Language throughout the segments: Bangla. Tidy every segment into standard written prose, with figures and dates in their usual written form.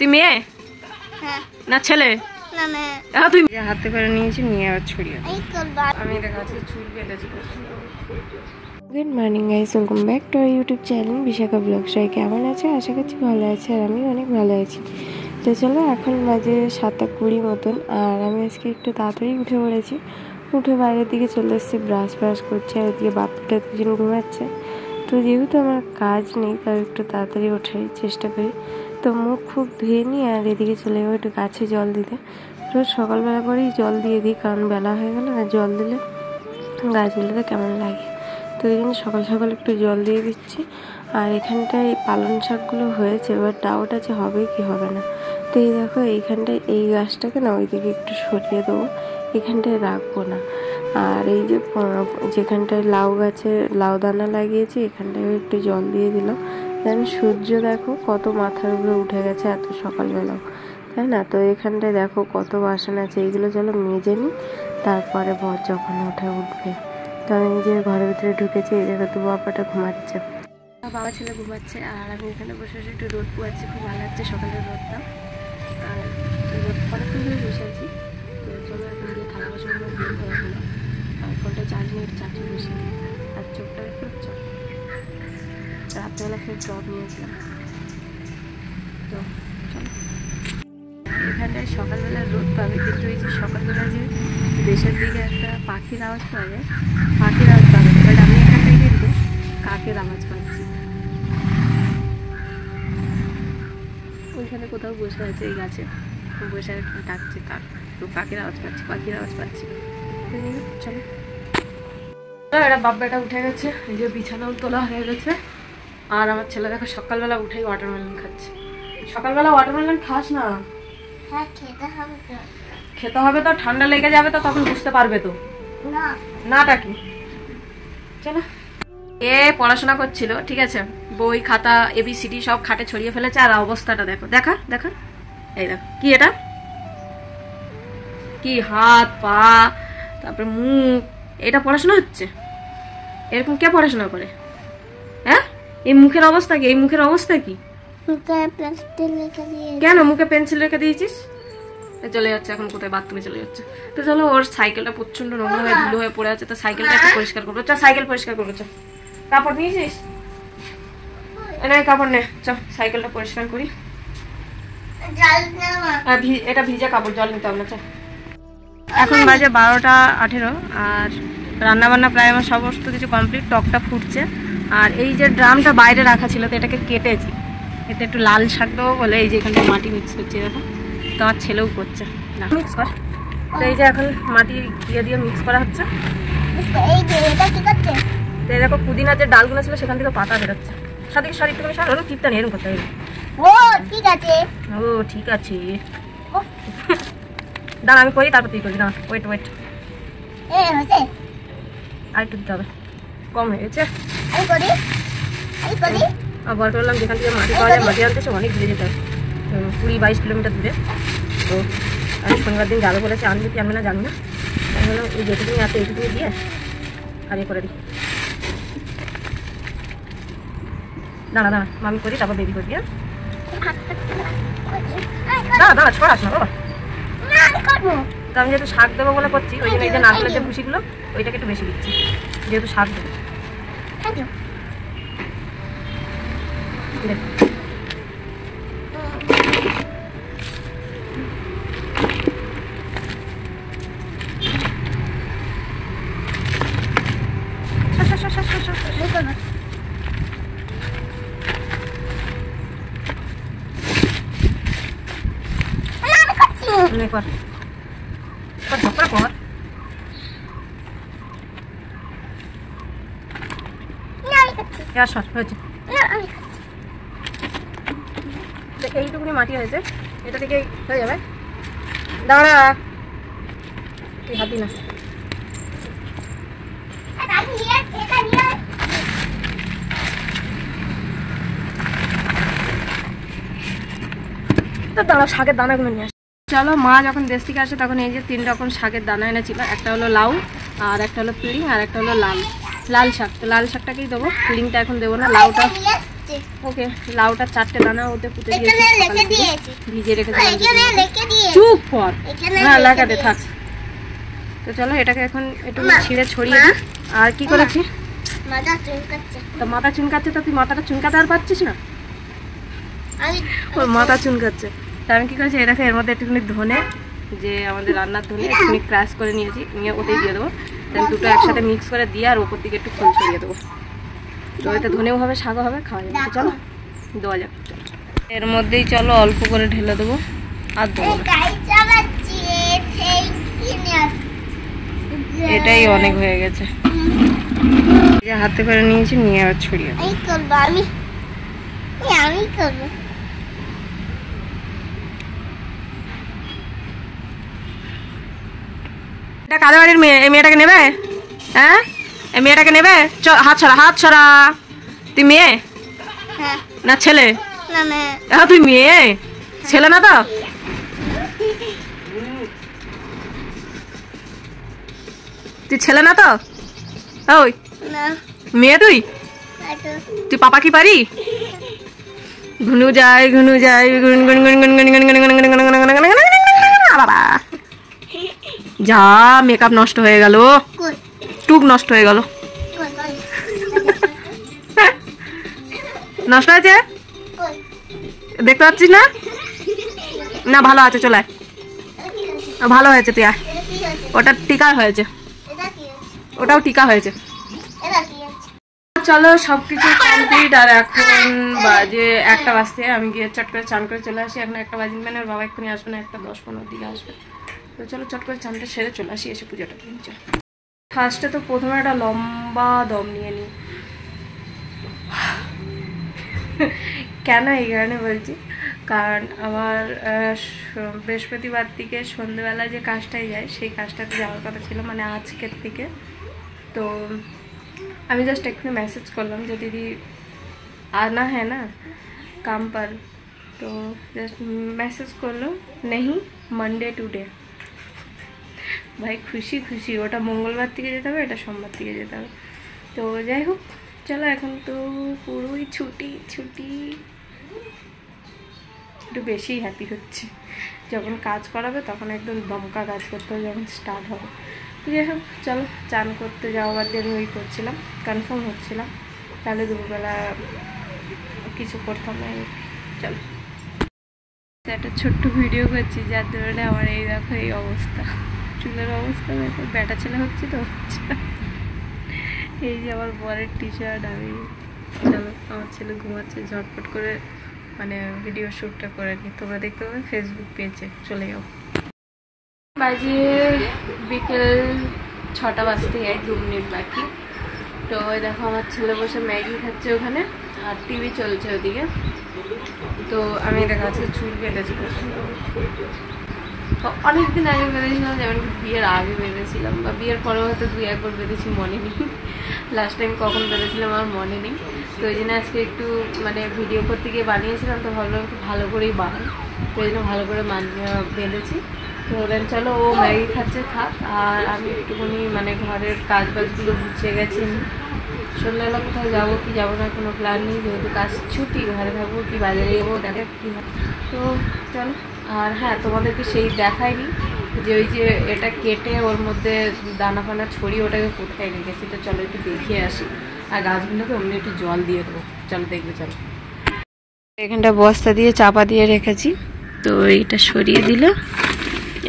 তুই মেয়ে না ছেলে? তুই হাতে করে নিয়েছি, নিয়ে আর ছড়িয়ে আমি দেখাচ্ছি চুল বেঁধেছি। Good morning guys, welcome back to our YouTube channel Bishakha vlog. সবাই কেমন আছে? আশা করছি ভালো আছে, আর আমি অনেক ভালো আছি। তো চলো, এখন বাজে 7:20 মতন, আর আমি আজকে একটু তাড়াতাড়ি উঠে পড়েছি। উঠে বাইরের দিকে চলে এসেছি, ব্রাশ করছি, আর ওদিকে বাপ্পাটা দুজন ঘুমাচ্ছে। তো যেহেতু আমার কাজ নেই, তাই একটু তাড়াতাড়ি ওঠার চেষ্টা করি। তো মুখ খুব ধুয়ে নিই, আর এদিকে চলে যাবো একটু গাছে জল দিতে। রোজ সকালবেলা করেই জল দিয়ে দিই, কারণ বেলা হয়ে গেল না, জল দিলে গাছগুলোতে কেমন লাগে। তো এই জন্য সকাল সকাল একটু জল দিয়ে দিচ্ছি। আর এখানটায় পালং শাকগুলো হয়েছে, এবার ডাউট আছে হবে কি হবে না। তো এই দেখো, এইখানটায় এই গাছটাকে না ওইদিকে একটু সরিয়ে দেবো, এখানটায় রাখবো না। আর এই যে যেখানটায় লাউ গাছে লাউ দানা লাগিয়েছি, এখানটায় একটু জল দিয়ে দিলাম। দেন সূর্য দেখো কত মাথার উপরে উঠে গেছে এত সকালবেলাও, তাই না? তো এখানটায় দেখো কত বাসন আছে, এইগুলো চলো মেজে নিই, তারপরে বর যখন উঠবে। তো আমি যে ঘরের ভিতরে ঢুকেছি, এই জায়গায় তো বাবাটা ঘুমাচ্ছে, বাবা ছেলে ঘুমাচ্ছে, আর আমি এখানে বসে বসে একটু রোদ পোয়াচ্ছি, খুব ভালো লাগছে সকালের রোদটা। আর রোদ অনেকক্ষণ ধরে বসে আছি। তো চলো এখন দিয়ে থালা বাসনগুলো ধুয়ে দেওয়া হলো, আর ফোনটা চার্জ নিয়ে একটু চার্জে বসিয়ে দিই। আর চোখটা একটু চল, রাত্রেবেলা ফের ড্রপ নিয়েছিলাম। তো চলো, এখানটায় সকালবেলা রোদ পাবে, কিন্তু এই যে সকালবেলা যে দেশের দিকে একটা পাখির আওয়াজ পাওয়া যায়, পাখির আওয়াজ পাবে, বাট আমি এখানটায় কিন্তু কাকের আওয়াজ পাচ্ছি। ওইখানে কোথাও বসে আছে এই গাছে, বসে ডাকছে কাক, তো কাকের আওয়াজ পাচ্ছি, পাখির আওয়াজ পাচ্ছি। চলো, এটা বাব্বাটা উঠে গেছে, এই যে বিছানাও তোলা হয়ে গেছে। আর আমার ছেলে দেখো সকালবেলা উঠেই ওয়াটারমেলন খাচ্ছে। সকালবেলা ওয়াটারমেলন খাস না? হ্যাঁ, খেতে হবে তো। খেতে হবে তো, ঠান্ডা লেগে যাবে তো, তখন বুঝতে পারবে তো। নাটা কি? চলো, এ পড়াশোনা করছিল, ঠিক আছে, বই খাতা ABCD সব খাটে ছড়িয়ে ফেলেছে। আর অবস্থাটা দেখো, দেখা দেখা, এই দেখো কি, এটা কি হাত পা, তারপরে মুখ, এটা পড়াশোনা হচ্ছে? এরকম কে পড়াশোনা করে? হ্যাঁ, এই মুখের অবস্থা কি? এই মুখের অবস্থা কি? কেন মুখে পেন্সিল রেখে দিয়েছিস? চলে যাচ্ছে এখন কোথায়, বাথরুমে চলে যাচ্ছে। তো চলো, ওর সাইকেলটা প্রচন্ড নোংরা হয়ে ধুলো হয়ে পড়ে আছে, তো সাইকেলটা একটু পরিষ্কার করবো। চল সাইকেল পরিষ্কার করবো, চল। কাপড় নিয়েছিস? না, কাপড় নে, চল সাইকেলটা পরিষ্কার করি। এটা ভিজা কাপড়, জল নিতে হবে না, চল। এখন বাজে 12:18, আর রান্না বান্না প্রায় আমার সমস্ত কিছু কমপ্লিট। টকটা ফুটছে, আর এই যে ড্রামটা বাইরে রাখা ছিল, তো এটাকে কেটেছি, এতে একটু লাল শাক দেবো বলে এই যে এখানটা মাটি মিক্স করছি। দেখো, তো আমার ছেলেও করছে, না মিক্স কর। তো এই যে এখন মাটি দিয়ে মিক্স করা হচ্ছে। তো এই দেখো, পুদিনার যে ডালগুলো ছিল সেখান থেকে পাতা বেরোচ্ছে। সরি তুমি সরো, টিপটা নিয়ে এরকম করতে হবে। ও ঠিক আছে, দাঁড়া আমি করি, তারপর তুই করবি। না ওয়েট আর একটু দিতে হবে, কম হয়ে গেছে। আবার করলাম, যেখান থেকে মাটি পাওয়া যায় মাটি আনতে সে অনেক দূরে যেতে হবে, 20-22 কিলোমিটার দূরে। তো আমি শনিবার দিন যাবো বলেছে, আনবি কি আনবে না জানি না। আমি বললাম এই যেটুকুনি আছে এইটুকুনি দিয়ে আর করে দিই। দাঁড়া আমি করি, তারপর বেবি করবি। দাঁড়া ছড়াস না বাবা। তো আমি যেহেতু শাক দেবো বলে করছি, ওই জন্য এই যে নারকেলের যে ভুসিগুলো ওইটাকে একটু বেশি দিচ্ছি, যেহেতু শাক দেবো। এইটুকুনি মাটি হয়েছে, এটা থেকে হয়ে যাবে। দাঁড়া, তুই হাত দিই না। দাঁড়া, শাকের দানাগুলো নিয়ে আসে। চলো, মা যখন দেশ থেকে আসে তখন এই যে 3 রকম শাকের দানা এনেছিল। একটা হলো লাউ, আর একটা হলো পিড়িং, আর একটা হলো লাল শাক। তো লাল শাকটাকেই দেবো, পিড়িংটা এখন দেবো না। লাউটা ওকে লাউটা 4টে দানা ওতে পুঁতে দিয়েছি, ভিজে রেখেছি। চুপ কর, হ্যাঁ লাগাতে থাক। তো চলো এটাকে এখন একটু ছিঁড়ে ছড়িয়ে দিই। আর কি করেছি, তো মাথা চুনকাচ্ছে, তো তুই মাথাটা চুনকাতে আর পারছিস না, ওর মাথা চুনকাচ্ছে। তা আমি কি করেছি, এই দেখো এর মধ্যে একটুখানি ধনে, যে আমাদের রান্নার ধনে একটুখানি ক্রাশ করে নিয়েছি, নিয়ে ওতেই দিয়ে দেবো। দেন দুটো একসাথে মিক্স করে দিয়ে আর ওপর দিকে একটু ফুল ছড়িয়ে দেবো। তো এতে ধনেও হবে, শাকও হবে, খাওয়া যাবে। চলো দেওয়া যাক। এর মধ্যেই চলো অল্প করে ঢেলে দেবো, আর দেবো না, এটাই অনেক হয়ে গেছে। হাতে করে নিয়েছি, নিয়ে আবার ছড়িয়ে আমি করবো। এটা কাদের বাড়ির মেয়ে? এই মেয়েটাকে নেবে? হ্যাঁ এই মেয়েটাকে নেবে? হাত ছড়া, হাত ছড়া। তুই মেয়ে না ছেলে? তুই মেয়ে, ছেলে না তো? তুই ছেলে না তো? ওই মেয়ে তুই? তুই পাপা কি পারি? ঘুনু যায় ঘুনু যায়, গুন গুন গুন গুন গুন গুন গুন গুন গুন গুন গুন গুন গুন। বাবা যা মেকআপ নষ্ট হয়ে গেল, টুক নষ্ট হয়ে গেল। নষ্ট হয়েছে দেখতে পাচ্ছিস না? না ভালো আছে, চলে আয়। ভালো হয়েছে, তুই আয়। ওটা টিকা হয়েছে, ওটাও টিকা হয়েছে। চলো সবকিছু কমপ্লিট। আর এখন বাজে 1টা বাজতে, আমি গিয়ে চট করে চান করে চলে আসি। এখন 1টা বাজে, মানে ওর বাবা এক্ষুনি আসবে না, 1টা 10-15 দিকে আসবে। তো চলো চট করে চানটা সেরে চলে আসি, এসে পুজোটা কিনে। চলো ফার্স্টে তো প্রথমে একটা লম্বা দম নিয়ে নিই। কেন এই কারণে বলছি, কারণ আমার বৃহস্পতিবার থেকে সন্ধ্যেবেলা যে কাজটায় যায়, সেই কাজটাতে যাওয়ার কথা ছিল, মানে আজকের থেকে। তো আমি জাস্ট এক্ষুনি মেসেজ করলাম যে দিদি आना है ना काम पर, तो जस्ट मैसेज করলো नहीं मंडे टुडे। ভাই খুশি খুশি, ওটা মঙ্গলবার থেকে যেতে হবে, এটা সোমবার থেকে যেতে হবে। তো যাই হোক চলো, এখন তো পুরোই ছুটি ছুটি। একটু বেশি হ্যাপি হচ্ছে, যখন কাজ করাবে তখন একদম দমকা কাজ করতে হবে, যখন স্টার্ট হবে। তো যাই হোক চলো, চান করতে যাওয়ার দিয়ে আমি ওই করছিলাম, কনফার্ম হচ্ছিলাম, তাহলে দুপুরবেলা কিছু করতাম না। চলো একটা ছোট্ট ভিডিও করছি, যার ধরনে আমার এই দেখো এই অবস্থা, চুলের অবস্থা দেখো। ব্যাটা ছেলে হচ্ছে তো হচ্ছে। এই যে আমার বরের টি শার্ট। আমি চলো, আমার ছেলে ঘুমাচ্ছে, ঝটপট করে মানে ভিডিও শ্যুটটা করে নিই, তোমরা দেখতে পাবে ফেসবুক পেজে, চলে যাও। বাজে বিকেল 6টা বাজতে 2 মিনিট বাকি। তো ওই দেখো আমার ছেলে বসে ম্যাগি খাচ্ছে ওখানে, আর টিভি চলছে ওদিকে। তো আমি দেখা আজকে চুল বেঁধেছি, অনেকদিন আগে বেঁধেছিলাম, যেমন বিয়ের আগে বেঁধেছিলাম, বা বিয়ের পরেও হয়তো 2-1 বার বেঁধেছি, মনে নেই। লাস্ট টাইম কখন বেঁধেছিলাম আমার মনে নেই। তো ওই জন্য আজকে একটু মানে ভিডিও করতে গিয়ে বানিয়েছিলাম, তো ভাবলাম একটু ভালো করেই বানাই, তো ওই জন্য ভালো করে বেঁধেছি। তো দেন চলো, ও ম্যাগি খাচ্ছে থাক, আর আমি একটুখানি মানে ঘরের কাজ বাজগুলো গুছিয়ে গেছি। সন্ধ্যাবেলা কোথাও যাবো কি যাবো না কোনো প্ল্যান নেই, যেহেতু কাজ ছুটি, ঘরে থাকবো কি বাজারে যাবো দেখা কী হয়। তো চলো। আর হ্যাঁ, তোমাদেরকে সেই দেখায়নি যে ওই যে এটা কেটে ওর মধ্যে দানা ফানা ছড়িয়ে ওটাকে কোথায় রেখেছি। তো চলো একটু দেখিয়ে আসি, আর গাছগুলোকে অমনি একটু জল দিয়ে দেবো। চলো দেখবে, চলো। এখানটা বস্তা দিয়ে চাপা দিয়ে রেখেছি, তো এইটা সরিয়ে দিলে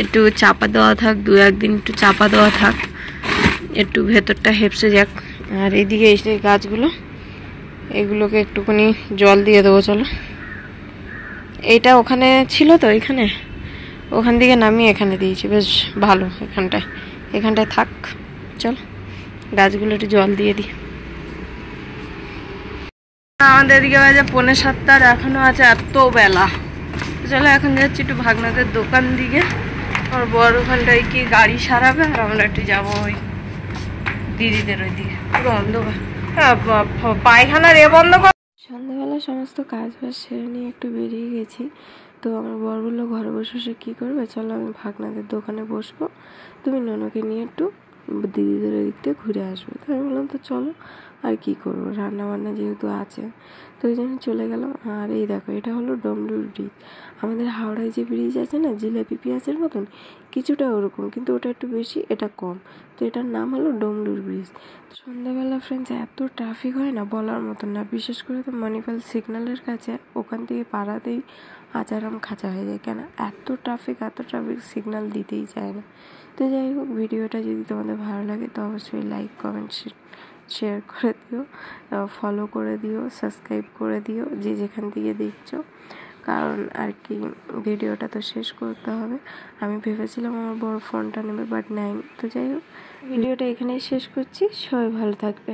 একটু চাপা দেওয়া থাক, 2-1 দিন একটু চাপা দেওয়া থাক, একটু ভেতরটা হেপসে যাক। আর এইদিকে এসে গাছগুলো, এগুলোকে একটুখানি জল দিয়ে দেবো। চলো, এইটা ওখানে ছিল তো, এখানে ওখান থেকে নামিয়ে এখানে দিয়েছি, বেশ ভালো। এখানটায় থাক। চলো গাছগুলো একটু জল দিয়ে দিই। আমাদের এদিকে বাজে 6:45, এখনো আছে এত বেলা। চলো এখন যাচ্ছি একটু ভাগনাদের দোকান দিকে, আমার বড় ওখানটায় কি গাড়ি সারাবে, আর আমরা একটু যাবো ওই দিদিদের ওই দিকে। পুরো অন্ধকার, পায়খানার বন্ধ কর। সন্ধ্যাবেলা সমস্ত কাজ বাজ সেরে নিয়ে একটু বেরিয়ে গেছি। তো আমার বর বললো ঘরে বসে বসে কী করবে, চলো আমি ভাগনাদের দোকানে বসবো, তুমি ননকে নিয়ে একটু দিদিদের ওই দিক থেকে ঘুরে আসবে। তো আমি বললাম তো চলো। আর কি করব, রান্না বান্না যেহেতু আছে তো ওই জন্য চলে গেলাম। আর এই দেখো এটা হলো ডমরুর ব্রিজ। আমাদের হাওড়ায় যে ব্রিজ আছে না জিলাপি পেঁয়াজের মতন, কিছুটা ওরকম, কিন্তু ওটা একটু বেশি, এটা কম। তো এটার নাম হলো ডমরুর ব্রিজ। সন্ধ্যাবেলা ফ্রেন্ডস এত ট্রাফিক হয় না বলার মতন না, বিশেষ করে তো মণিপাল সিগন্যালের কাছে, ওখান থেকে পাড়াতেই আচারাম খাঁচা হয়ে যায়। কেন এত ট্রাফিক সিগন্যাল দিতেই চায় না। তো যাই হোক, ভিডিওটা যদি তোমাদের ভালো লাগে তো অবশ্যই লাইক কমেন্ট শেয়ার করে দিও, ফলো করে দিও, সাবস্ক্রাইব করে দিও যে যেখান থেকে দেখছো। কারণ আর কি ভিডিওটা তো শেষ করতে হবে। আমি ভেবেছিলাম আমার বড় ফোনটা নেবে, বাট নেয়নি। তো যাই হোক, ভিডিওটা এখানেই শেষ করছি। সবাই ভালো থাকবে।